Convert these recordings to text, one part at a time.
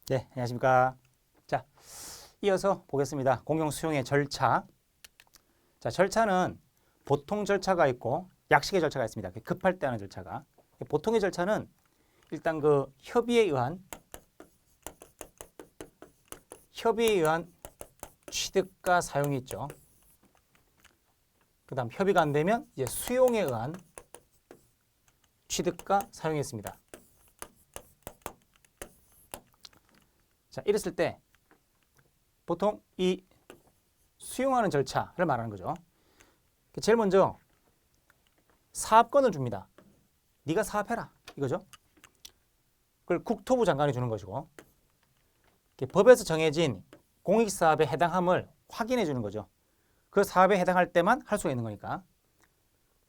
네, 안녕하십니까. 자, 이어서 보겠습니다. 공용 수용의 절차. 자, 절차는 보통 절차가 있고 약식의 절차가 있습니다. 급할 때 하는 절차가. 보통의 절차는 일단 그 협의에 의한 취득과 사용이 있죠. 그 다음 협의가 안 되면 이제 수용에 의한 취득과 사용이 있습니다. 자, 이랬을 때 보통 이 수용하는 절차를 말하는 거죠. 제일 먼저 사업권을 줍니다. 네가 사업해라 이거죠. 그걸 국토부 장관이 주는 것이고 법에서 정해진 공익사업에 해당함을 확인해 주는 거죠. 그 사업에 해당할 때만 할 수가 있는 거니까.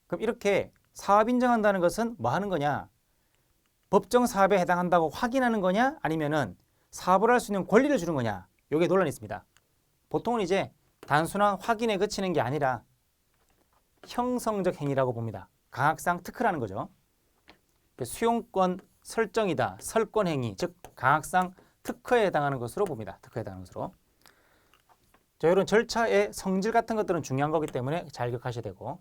그럼 이렇게 사업 인정한다는 것은 뭐 하는 거냐? 법정 사업에 해당한다고 확인하는 거냐? 아니면은 사업을 할 수 있는 권리를 주는 거냐? 이게 논란이 있습니다. 보통은 이제 단순한 확인에 그치는 게 아니라 형성적 행위라고 봅니다. 강학상 특허라는 거죠. 수용권 설정이다. 설권 행위, 즉 강학상 특허에 해당하는 것으로 봅니다. 특허에 해당하는 것으로. 자, 이런 절차의 성질 같은 것들은 중요한 거기 때문에 잘 기억하셔야 되고,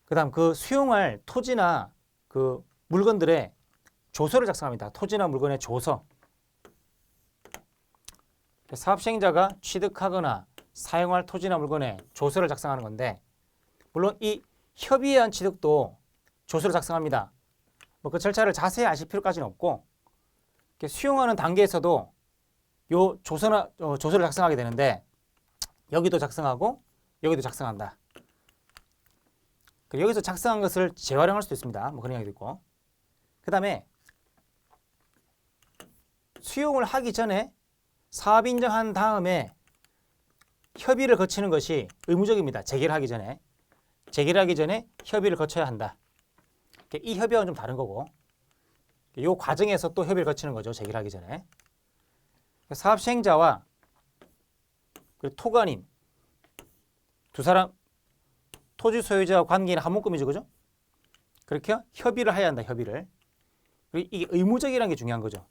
그다음 그 수용할 토지나 그 물건들의 조서를 작성합니다. 토지나 물건의 조서. 사업 시행자가 취득하거나 사용할 토지나 물건의 조서를 작성하는 건데, 물론 이 협의에 의한 취득도 조서를 작성합니다. 뭐 그 절차를 자세히 아실 필요까지는 없고, 수용하는 단계에서도 요 조서를 작성하게 되는데, 여기도 작성하고 여기도 작성한다. 여기서 작성한 것을 재활용할 수도 있습니다. 뭐 그런 이야기도 있고. 그 다음에 수용을 하기 전에 사업 인정한 다음에 협의를 거치는 것이 의무적입니다. 재개를 하기 전에. 재개를 하기 전에 협의를 거쳐야 한다. 이 협의와는 좀 다른 거고, 이 과정에서 또 협의를 거치는 거죠. 재개를 하기 전에. 사업 시행자와 그리고 토관인 두 사람, 토지 소유자와 관계인은 한 묶음이죠. 그죠? 그렇게 협의를 해야 한다. 협의를. 그리고 이게 의무적이라는 게 중요한 거죠.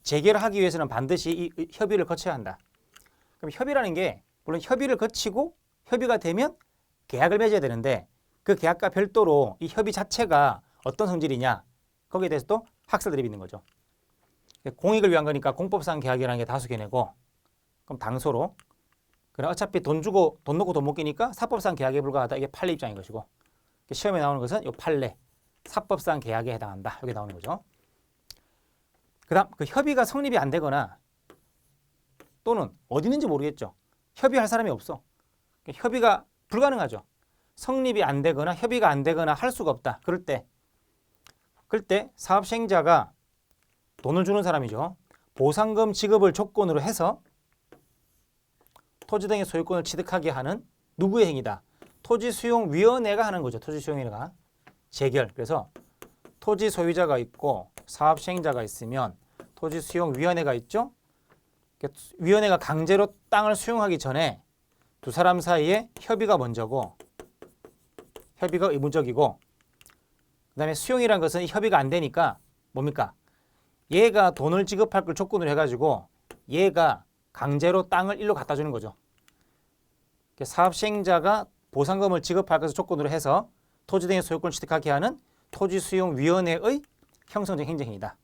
재개를 하기 위해서는 반드시 이 협의를 거쳐야 한다. 그럼 협의라는 게 물론 협의를 거치고 협의가 되면 계약을 맺어야 되는데, 그 계약과 별도로 이 협의 자체가 어떤 성질이냐, 거기에 대해서 또 학설 드립이 있는 거죠. 공익을 위한 거니까 공법상 계약이라는 게 다수 개념이고, 그럼 당소로. 그럼 어차피 돈 놓고 돈 못 끼니까 사법상 계약에 불과하다. 이게 판례 입장인 것이고, 시험에 나오는 것은 이 판례, 사법상 계약에 해당한다. 여기 나오는 거죠. 그다음 그 협의가 성립이 안 되거나 또는 어디 있는지 모르겠죠. 협의할 사람이 없어. 협의가 불가능하죠. 성립이 안 되거나 협의가 안 되거나 할 수가 없다. 그럴 때 사업 시행자가 돈을 주는 사람이죠. 보상금 지급을 조건으로 해서 토지 등의 소유권을 취득하게 하는 누구의 행위다? 토지수용위원회가 하는 거죠. 토지수용위원회가. 재결. 그래서 토지 소유자가 있고 사업 시행자가 있으면 토지수용위원회가 있죠. 위원회가 강제로 땅을 수용하기 전에 두 사람 사이에 협의가 먼저고, 협의가 의무적이고, 그 다음에 수용이라는 것은 협의가 안 되니까 뭡니까? 얘가 돈을 지급할 걸 조건으로 해가지고 얘가 강제로 땅을 일로 갖다 주는 거죠. 사업 시행자가 보상금을 지급할 것을 조건으로 해서 토지 등의 소유권을 취득하게 하는 토지수용위원회의 형성적 행정행위다.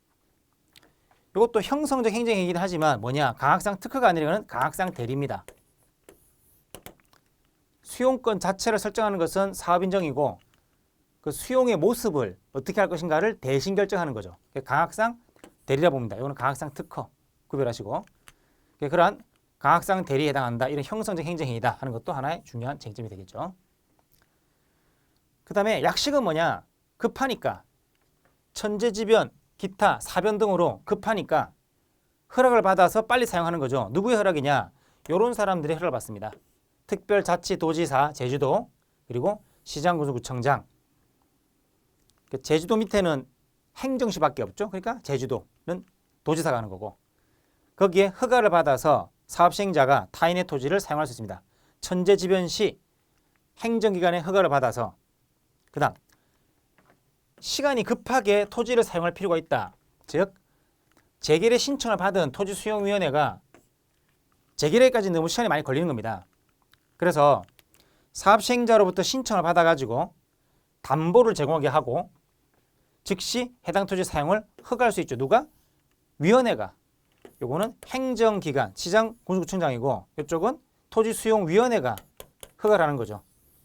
이것도 형성적 행정행위이긴 하지만 뭐냐? 강학상 특허가 아니라는 강학상 대리입니다. 수용권 자체를 설정하는 것은 사업 인정이고, 그 수용의 모습을 어떻게 할 것인가를 대신 결정하는 거죠. 강학상 대리라 봅니다. 이거는 강학상 특허 구별하시고, 그러한 강학상 대리에 해당한다. 이런 형성적 행정행위다 하는 것도 하나의 중요한 쟁점이 되겠죠. 그 다음에 약식은 뭐냐? 급하니까 천재지변, 기타, 사변 등으로 급하니까 허락을 받아서 빨리 사용하는 거죠. 누구의 허락이냐? 이런 사람들의 허락을 받습니다. 특별자치도지사, 제주도, 그리고 시장군수구청장. 제주도 밑에는 행정시밖에 없죠. 그러니까 제주도는 도지사가 하는 거고, 거기에 허가를 받아서 사업 시행자가 타인의 토지를 사용할 수 있습니다. 천재지변 시 행정기관의 허가를 받아서, 그 다음 시간이 급하게 토지를 사용할 필요가 있다. 즉 재개를 신청을 받은 토지수용위원회가 재개례까지 너무 시간이 많이 걸리는 겁니다. 그래서 사업시행자로부터 신청을 받아가지고 담보를 제공하게 하고 즉시 해당 토지 사용을 허가할 수 있죠. 누가? 위원회가. 요거는 행정기관, 시장군수구청장이고 이쪽은 토지수용위원회가 허가를 하는 거죠.